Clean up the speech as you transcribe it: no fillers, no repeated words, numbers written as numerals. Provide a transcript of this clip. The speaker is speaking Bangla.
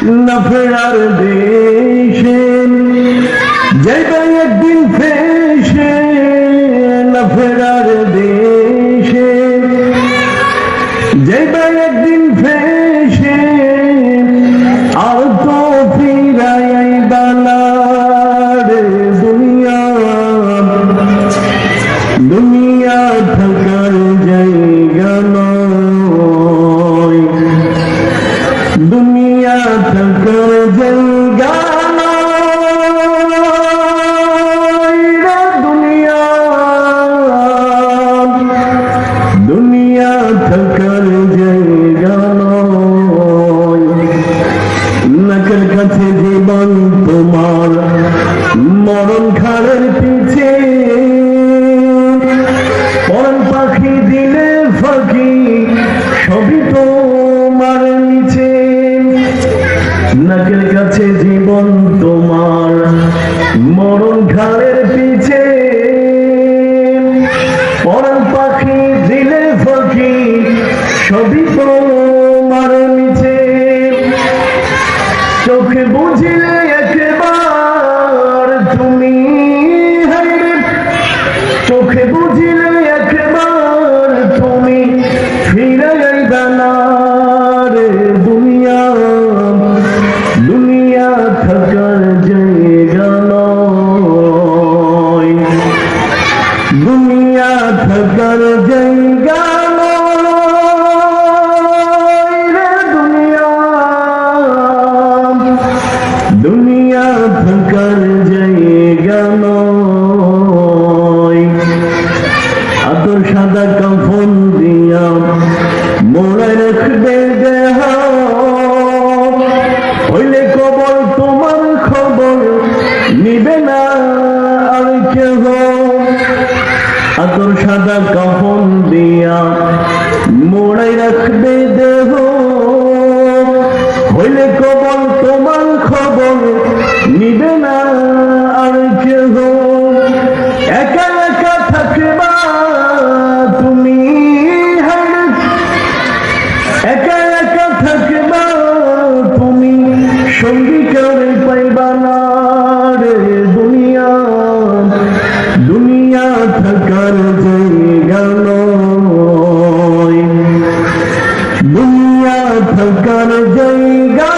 না ফেরার দেশে যাইবে একদিন ফেসে, না ফেরার দেশে যাইবে একদিন ফেসে, আর তো ফিরাই আইবা না রে দুনিয়া। দুনিয়া থাকার জায়গা নয়, দুনিয়া থাকার জায়গা নয় রে দুনিয়া। দুনিয়া থাকার জায়গা নয়। নাকের কাছে জীবন তোমার, মরণ ঘাড়ের পিছে, পরাণ পাখি দিলে ফাঁকি, সবই তোমার নিচে। নাকের কাছে জীবন তোমার, মরণ ঘাড়ের পিছে, পরাণ পাখি দিলে ফাঁকি, সবই তোমার নিচে। চোখে বুঝিলে একবার তুমি, চোখে বুঝিলে একবার তুমি, ফিরে আইবা না রে দুনিয়া। দুনিয়া থাকার জায়গা নয়, দুনিয়া থাকার জায়গা নয় রে দুনিয়া। দুনিয়া থাকার জায়গা নয়। আতর সাদা কাফন দিয়া মোড়ায় রাখবে দেহ, হইলে কবর তোমার খবর নিবে না আর কেহ। আতর সাদা কাফন দিয়া মোড়ায় রাখবে দেহ, হইলে কবর তোমার খবর নিবে না আর কেহ। একা একা থাকবা তুমি, একা একা থাকবা তুমি, সঙ্গী কারে পাইবা না রে দুনিয়া। দুনিয়া থাকার জায়গা নয়, দুনিয়া থাকার জায়গা